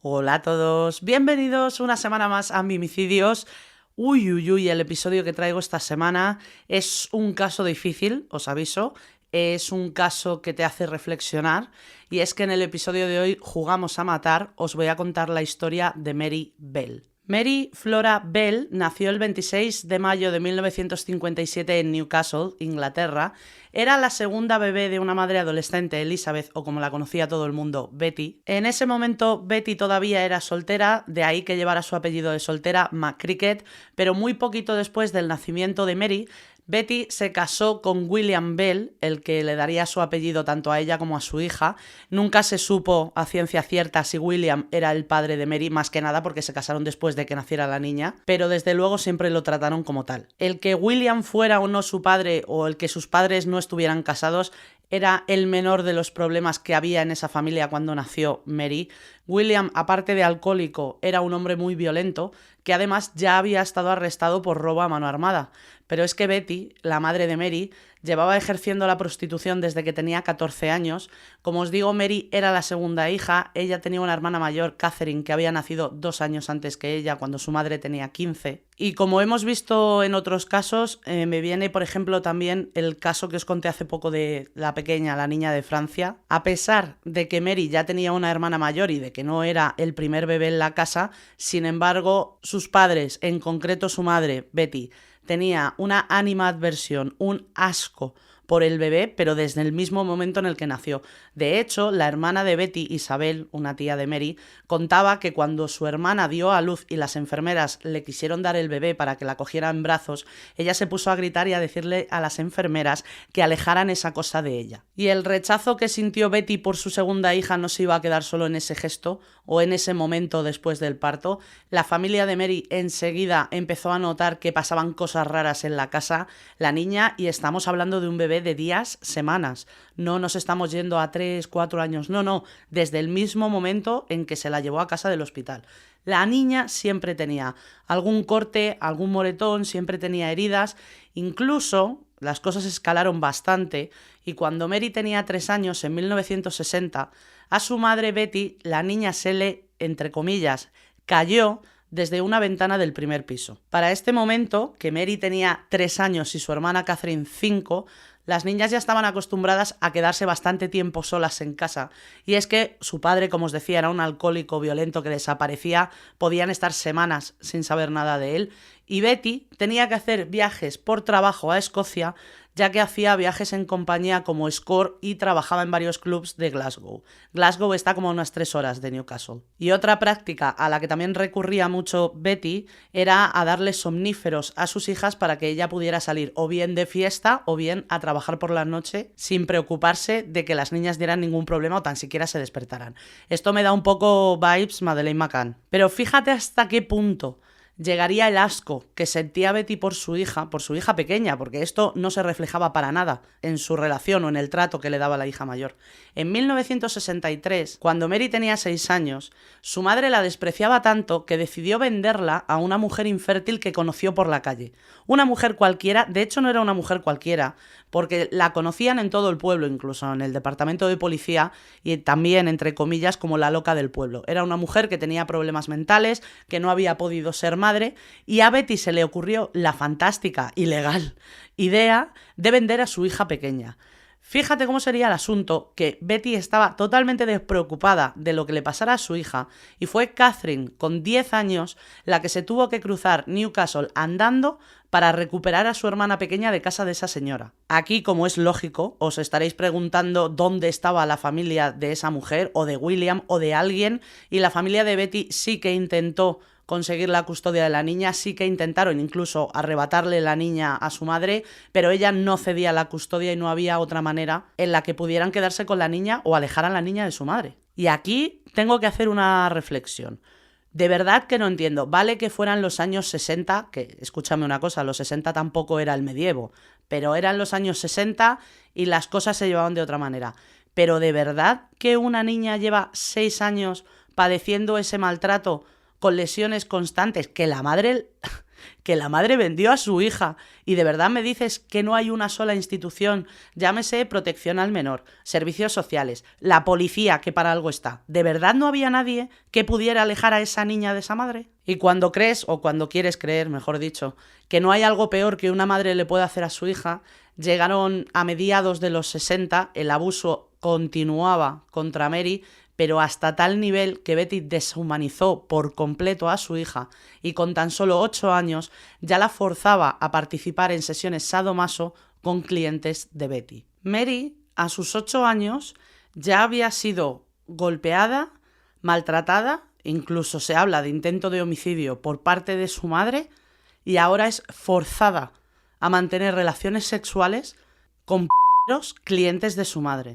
Hola a todos, bienvenidos una semana más a Mimicidios. El episodio que traigo esta semana es un caso difícil, os aviso. Es un caso que te hace reflexionar y es que en el episodio de hoy Jugamos a matar os voy a contar la historia de Mary Bell. Mary Flora Bell nació el 26 de mayo de 1957 en Newcastle, Inglaterra. Era la segunda bebé de una madre adolescente, Elizabeth, o como la conocía todo el mundo, Betty. En ese momento Betty todavía era soltera, de ahí que llevara su apellido de soltera, McCricket, pero muy poquito después del nacimiento de Mary, Betty se casó con William Bell, el que le daría su apellido tanto a ella como a su hija. Nunca se supo a ciencia cierta si William era el padre de Mary, más que nada porque se casaron después de que naciera la niña, pero desde luego siempre lo trataron como tal. El que William fuera o no su padre, o el que sus padres no estuvieran casados, era el menor de los problemas que había en esa familia cuando nació Mary. William, aparte de alcohólico, era un hombre muy violento, que además ya había estado arrestado por robo a mano armada. Pero es que Betty, la madre de Mary, llevaba ejerciendo la prostitución desde que tenía 14 años. Como os digo, Mary era la segunda hija. Ella tenía una hermana mayor, Catherine, que había nacido 2 años antes que ella, cuando su madre tenía 15. Y como hemos visto en otros casos, me viene, por ejemplo, también el caso que os conté hace poco de la pequeña, la niña de Francia. A pesar de que Mary ya tenía una hermana mayor y de que no era el primer bebé en la casa, sin embargo, sus padres, en concreto su madre, Betty, tenía una animadversión, un asco por el bebé, pero desde el mismo momento en el que nació. De hecho, la hermana de Betty, Isabel, una tía de Mary, contaba que cuando su hermana dio a luz y las enfermeras le quisieron dar el bebé para que la cogiera en brazos, ella se puso a gritar y a decirle a las enfermeras que alejaran esa cosa de ella. Y el rechazo que sintió Betty por su segunda hija no se iba a quedar solo en ese gesto o en ese momento después del parto. La familia de Mary enseguida empezó a notar que pasaban cosas raras en la casa. La niña, y estamos hablando de un bebé de días, semanas. No nos estamos yendo a 3, 4 años, no, desde el mismo momento en que se la llevó a casa del hospital. La niña siempre tenía algún corte, algún moretón, siempre tenía heridas, incluso las cosas escalaron bastante y cuando Mary tenía 3 años, en 1960, a su madre Betty, la niña se le, entre comillas, cayó desde una ventana del primer piso. Para este momento, que Mary tenía 3 años y su hermana Catherine 5, las niñas ya estaban acostumbradas a quedarse bastante tiempo solas en casa. Y es que su padre, como os decía, era un alcohólico violento que desaparecía, podían estar semanas sin saber nada de él. Y Betty tenía que hacer viajes por trabajo a Escocia, ya que hacía viajes en compañía como escort y trabajaba en varios clubs de Glasgow. Glasgow está como a unas 3 horas de Newcastle. Y otra práctica a la que también recurría mucho Betty era a darle somníferos a sus hijas para que ella pudiera salir o bien de fiesta o bien a trabajar por la noche sin preocuparse de que las niñas dieran ningún problema o tan siquiera se despertaran. Esto me da un poco vibes Madeleine McCann. Pero fíjate hasta qué punto llegaría el asco que sentía Betty por su hija pequeña, porque esto no se reflejaba para nada en su relación o en el trato que le daba la hija mayor. En 1963, cuando Mary tenía 6 años, su madre la despreciaba tanto que decidió venderla a una mujer infértil que conoció por la calle. Una mujer cualquiera, de hecho no era una mujer cualquiera, porque la conocían en todo el pueblo, incluso en el departamento de policía, y también, entre comillas, como la loca del pueblo. Era una mujer que tenía problemas mentales, que no había podido ser madre, y a Betty se le ocurrió la fantástica y legal idea de vender a su hija pequeña. Fíjate cómo sería el asunto, que Betty estaba totalmente despreocupada de lo que le pasara a su hija y fue Catherine, con 10 años, la que se tuvo que cruzar Newcastle andando para recuperar a su hermana pequeña de casa de esa señora. Aquí, como es lógico, os estaréis preguntando dónde estaba la familia de esa mujer, o de William, o de alguien, y la familia de Betty sí que intentó conseguir la custodia de la niña, sí que intentaron incluso arrebatarle la niña a su madre, pero ella no cedía la custodia y no había otra manera en la que pudieran quedarse con la niña o alejar a la niña de su madre. Y aquí tengo que hacer una reflexión. De verdad que no entiendo. Vale que fueran los años 60, que escúchame una cosa, los 60 tampoco era el medievo, pero eran los años 60 y las cosas se llevaban de otra manera. Pero de verdad que una niña lleva 6 años padeciendo ese maltrato con lesiones constantes, que la madre que la madre vendió a su hija. Y de verdad me dices que no hay una sola institución, llámese protección al menor, servicios sociales, la policía, que para algo está. ¿De verdad no había nadie que pudiera alejar a esa niña de esa madre? Y cuando crees, o cuando quieres creer, mejor dicho, que no hay algo peor que una madre le pueda hacer a su hija, llegaron a mediados de los 60, el abuso continuaba contra Mary, pero hasta tal nivel que Betty deshumanizó por completo a su hija y con tan solo 8 años ya la forzaba a participar en sesiones sadomaso con clientes de Betty. Mary, a sus 8 años, ya había sido golpeada, maltratada, incluso se habla de intento de homicidio por parte de su madre, y ahora es forzada a mantener relaciones sexuales con clientes de su madre.